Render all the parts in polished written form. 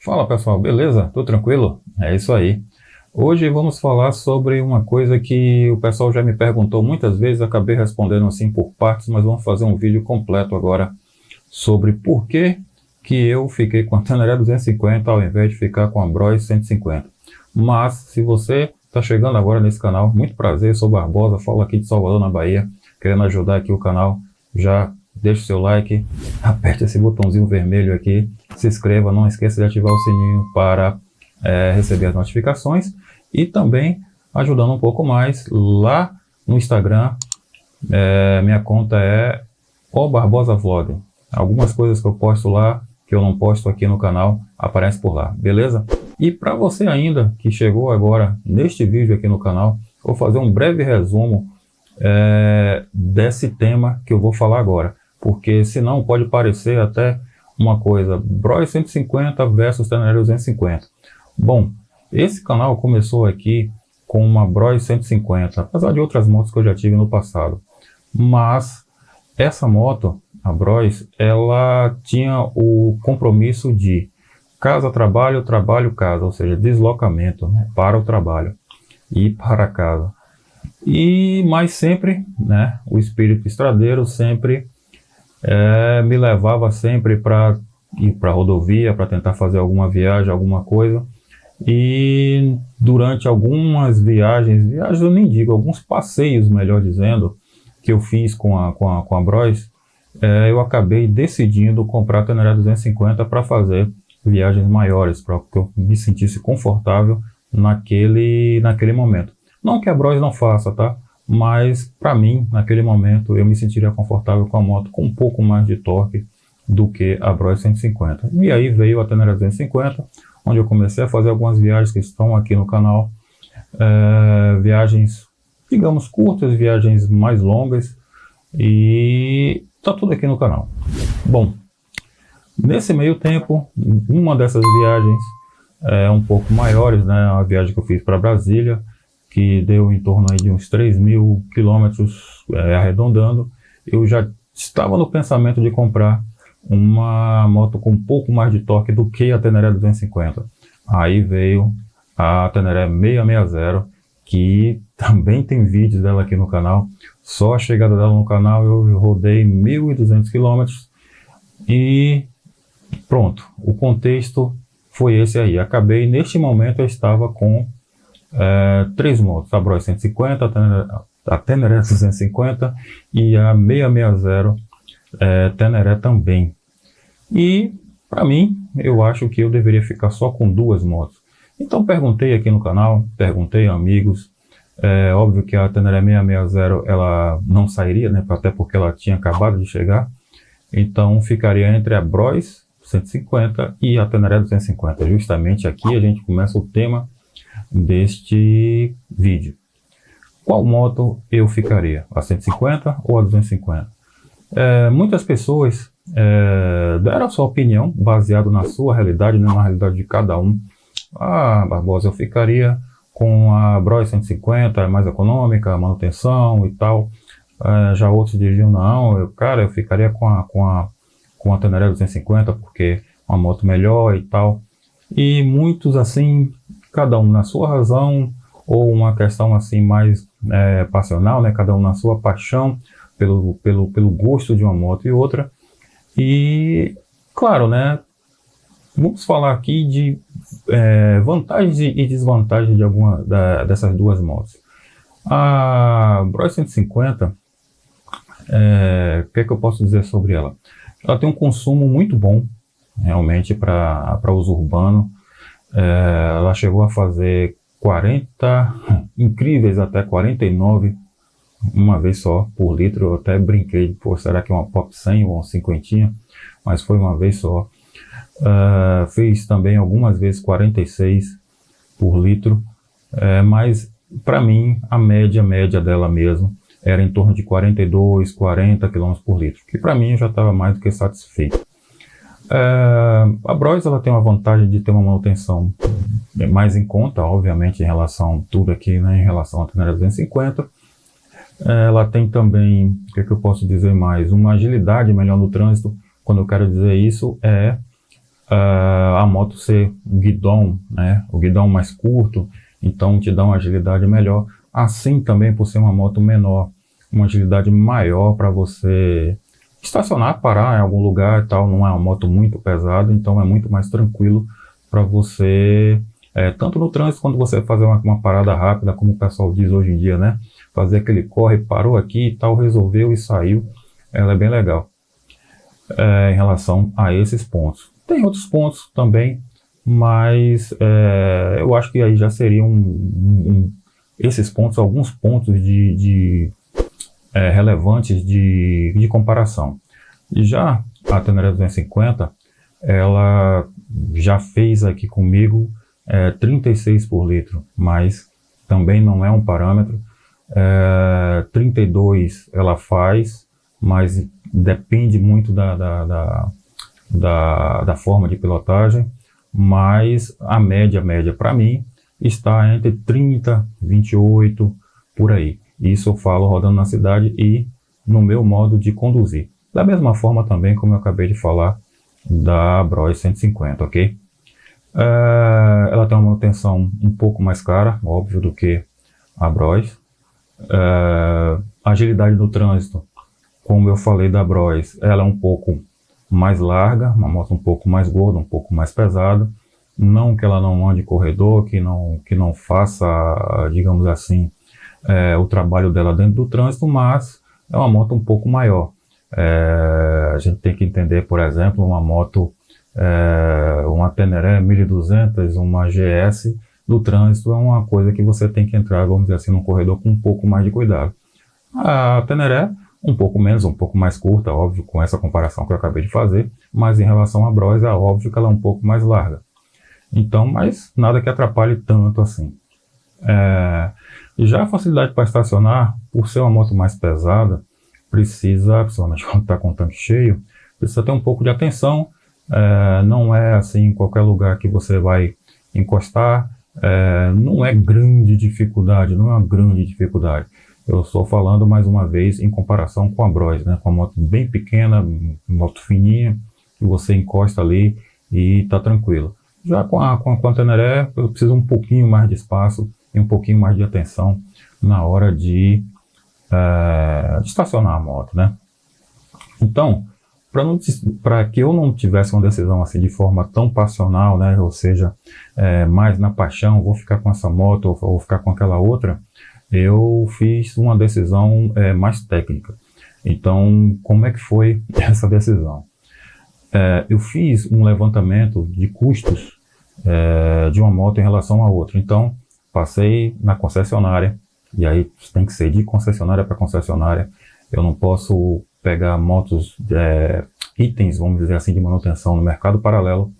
Fala pessoal, beleza? Tudo tranquilo? É isso aí. Hoje vamos falar sobre uma coisa que o pessoal já me perguntou muitas vezes, acabei respondendo assim por partes, mas vamos fazer um vídeo completo agora sobre por que eu fiquei com a Teneré 250 ao invés de ficar com a Bros 150. Mas se você está chegando agora nesse canal, muito prazer, sou Barbosa, falo aqui de Salvador, na Bahia, querendo ajudar aqui o canal, já deixa o seu like, aperte esse botãozinho vermelho aqui, se inscreva, não esqueça de ativar o sininho para receber as notificações e também ajudando um pouco mais lá no Instagram, minha conta é O Barbosa Vlog. Algumas coisas que eu posto lá, que eu não posto aqui no canal, aparecem por lá, beleza? E para você ainda que chegou agora neste vídeo aqui no canal, vou fazer um breve resumo desse tema que eu vou falar agora, porque senão pode parecer até uma coisa, Bros 150 versus Teneré 250. Bom, esse canal começou aqui com uma Bros 150, apesar de outras motos que eu já tive no passado, mas essa moto, a Bros, ela tinha o compromisso de casa-trabalho, trabalho-casa, ou seja, deslocamento, né, para o trabalho e para casa. Mas sempre, né, o espírito estradeiro sempre me levava sempre para ir para a rodovia, para tentar fazer alguma viagem, alguma coisa. E durante algumas viagens eu nem digo, alguns passeios, melhor dizendo, que eu fiz com a Bros, eu acabei decidindo comprar a Teneré 250 para fazer viagens maiores, para que eu me sentisse confortável naquele momento. Não que a Bros não faça, tá? Mas para mim, naquele momento, eu me sentiria confortável com a moto com um pouco mais de torque do que a Bros 150. E aí veio a Teneré 250, onde eu comecei a fazer algumas viagens que estão aqui no canal, viagens, digamos, curtas, viagens mais longas, e tá tudo aqui no canal. Bom, nesse meio tempo, uma dessas viagens um pouco maiores, né, uma viagem que eu fiz para Brasília, que deu em torno aí de uns 3.000 quilômetros, arredondando, eu já estava no pensamento de comprar uma moto com um pouco mais de torque do que a Teneré 250. Aí veio a Teneré 660, que também tem vídeos dela aqui no canal. Só a chegada dela no canal eu rodei 1.200 quilômetros e pronto, o contexto foi esse aí. Acabei, neste momento eu estava com três motos, a Bros 150, a Teneré 250 e a 660 Teneré também. E para mim, eu acho que eu deveria ficar só com duas motos. Então perguntei aqui no canal, perguntei a amigos, óbvio que a Teneré 660 ela não sairia, né, até porque ela tinha acabado de chegar, então ficaria entre a Bros 150 e a Teneré 250. Justamente aqui a gente começa o tema deste vídeo. Qual moto eu ficaria? A 150 ou a 250? Muitas pessoas deram a sua opinião baseado na sua realidade, né, na realidade de cada um. Ah, Barbosa, eu ficaria com a Bros 150, é mais econômica, manutenção e tal. Já outros diziam, não, eu ficaria com a Teneré 250 porque é uma moto melhor e tal. E muitos assim, cada um na sua razão, ou uma questão assim mais passional, né? Cada um na sua paixão pelo gosto de uma moto e outra. E claro, né? Vamos falar aqui de vantagens e desvantagens de alguma dessas duas motos. A Bros 150, o que é que eu posso dizer sobre ela? Ela tem um consumo muito bom, realmente, para uso urbano. Ela chegou a fazer 40, incríveis até 49, uma vez só por litro. Eu até brinquei, pô, será que é uma Pop 100 ou uma cinquentinha? Mas foi uma vez só. Fez também algumas vezes 46 por litro, mas para mim a média dela mesmo era em torno de 42, 40 km por litro, que para mim eu já estava mais do que satisfeito. A Bros ela tem uma vantagem de ter uma manutenção mais em conta, obviamente, em relação a tudo aqui, né, em relação à Teneré 250. Ela tem também, o que é que eu posso dizer mais? Uma agilidade melhor no trânsito. Quando eu quero dizer isso, a moto ser um guidão, né, o guidão mais curto, então te dá uma agilidade melhor. Assim também por ser uma moto menor, uma agilidade maior para você estacionar, parar em algum lugar e tal. Não é uma moto muito pesada, então é muito mais tranquilo para você, tanto no trânsito quando você fazer uma parada rápida, como o pessoal diz hoje em dia, né? Fazer aquele corre, parou aqui e tal, resolveu e saiu. Ela é bem legal em relação a esses pontos. Tem outros pontos também, mas eu acho que aí já seriam esses pontos, alguns pontos relevantes de comparação. E já a Teneré 250, ela já fez aqui comigo 36 por litro, mas também não é um parâmetro. 32 ela faz, mas depende muito da forma de pilotagem, mas a média para mim está entre 30, 28, por aí. Isso eu falo rodando na cidade e no meu modo de conduzir. Da mesma forma também como eu acabei de falar da Bros 150, ok? Ela tem uma manutenção um pouco mais cara, óbvio, do que a Bros. Agilidade no trânsito, como eu falei da Bros, ela é um pouco mais larga, uma moto um pouco mais gorda, um pouco mais pesada. Não que ela não ande corredor, que não faça, digamos assim, o trabalho dela dentro do trânsito, mas é uma moto um pouco maior. A gente tem que entender, por exemplo, uma moto, uma Teneré 1200, uma GS, do trânsito é uma coisa que você tem que entrar, vamos dizer assim, num corredor com um pouco mais de cuidado. A Teneré, um pouco menos, um pouco mais curta, óbvio, com essa comparação que eu acabei de fazer, mas em relação à Bros, é óbvio que ela é um pouco mais larga. Então, mas nada que atrapalhe tanto assim. Já a facilidade para estacionar, por ser uma moto mais pesada, precisa, principalmente quando está com o tanque cheio, precisa ter um pouco de atenção. Não é assim em qualquer lugar que você vai encostar. Não é grande dificuldade, não é uma grande dificuldade. Eu estou falando mais uma vez em comparação com a Bros, né? Com a moto bem pequena, moto fininha, que você encosta ali e está tranquilo. Já com a Teneré, eu preciso um pouquinho mais de espaço e um pouquinho mais de atenção na hora de estacionar a moto, né? Então, para que eu não tivesse uma decisão assim de forma tão passional, né? Ou seja, mais na paixão, vou ficar com essa moto ou vou ficar com aquela outra, eu fiz uma decisão mais técnica. Então, como é que foi essa decisão? Eu fiz um levantamento de custos de uma moto em relação a outra. Então, passei na concessionária, e aí tem que ser de concessionária para concessionária. Eu não posso pegar motos, itens, vamos dizer assim, de manutenção no mercado paralelo,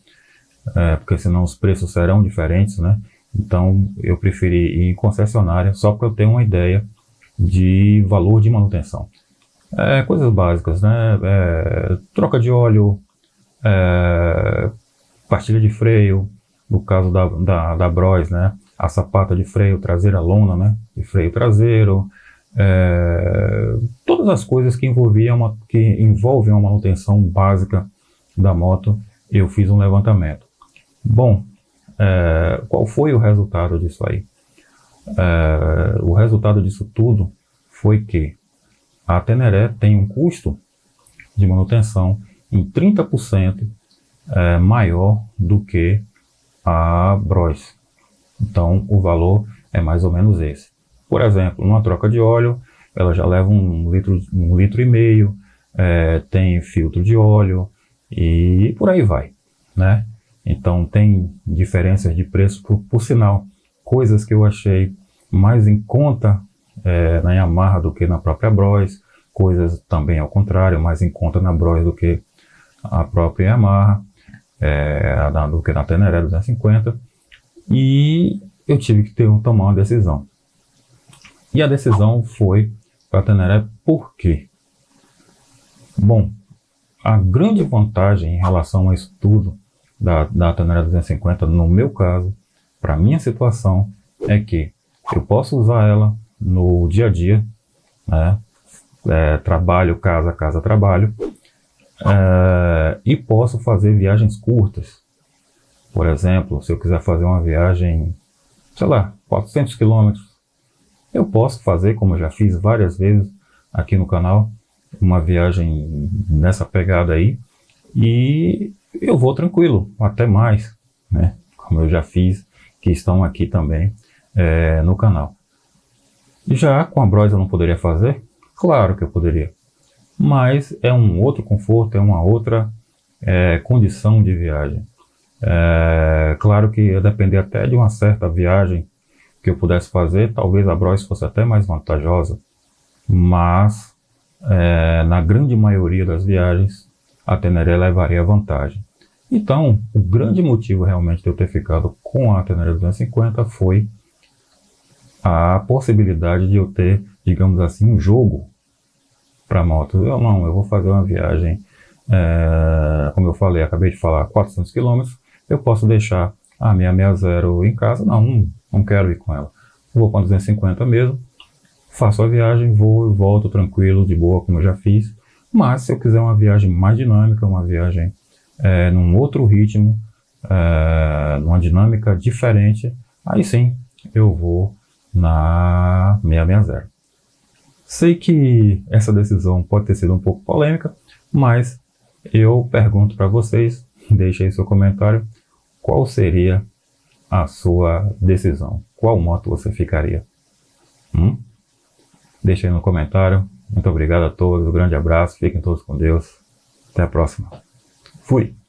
porque senão os preços serão diferentes, né? Então, eu preferi ir em concessionária só para eu ter uma ideia de valor de manutenção. Coisas básicas, né? Troca de óleo, pastilha de freio, no caso da Bros, né? A sapata de freio traseira, lona, né? De freio traseiro, todas as coisas que envolvem uma manutenção básica da moto, eu fiz um levantamento. Bom, qual foi o resultado disso aí? O resultado disso tudo foi que a Teneré tem um custo de manutenção em 30% maior do que a Bros. Então, o valor é mais ou menos esse. Por exemplo, numa troca de óleo, ela já leva 1,5 litro, tem filtro de óleo e por aí vai, né? Então, tem diferenças de preço, por sinal, coisas que eu achei mais em conta na Yamaha do que na própria Bros, coisas também ao contrário, mais em conta na Bros do que a própria Yamaha, do que na Teneré 250, e eu tive que tomar uma decisão. E a decisão foi para a Teneré. Por quê? Bom, a grande vantagem em relação a isso tudo da Teneré 250, no meu caso, para minha situação, é que eu posso usar ela no dia a dia, né? Trabalho, casa, trabalho. E posso fazer viagens curtas. Por exemplo, se eu quiser fazer uma viagem, sei lá, 400 quilômetros, eu posso fazer, como eu já fiz várias vezes aqui no canal, uma viagem nessa pegada aí, e eu vou tranquilo, até mais, né? Como eu já fiz, que estão aqui também no canal. Já com a Bros eu não poderia fazer? Claro que eu poderia, mas é um outro conforto, é uma outra condição de viagem. Claro que ia depender até de uma certa viagem que eu pudesse fazer, talvez a Bros fosse até mais vantajosa, mas na grande maioria das viagens a Teneré levaria vantagem. Então, o grande motivo realmente de eu ter ficado com a Teneré 250 foi a possibilidade de eu ter, digamos assim, um jogo para moto. Eu vou fazer uma viagem, como eu falei, acabei de falar, 400 km, eu posso deixar a minha 60 em casa, não quero ir com ela. Vou com a 250 mesmo, faço a viagem, vou e volto tranquilo, de boa, como eu já fiz. Mas se eu quiser uma viagem mais dinâmica, uma viagem num outro ritmo, numa dinâmica diferente, aí sim eu vou na 660. Sei que essa decisão pode ter sido um pouco polêmica, mas eu pergunto para vocês, deixe aí seu comentário, qual seria a sua decisão? Qual moto você ficaria? Deixe aí no comentário. Muito obrigado a todos, um grande abraço, fiquem todos com Deus. Até a próxima. Fui!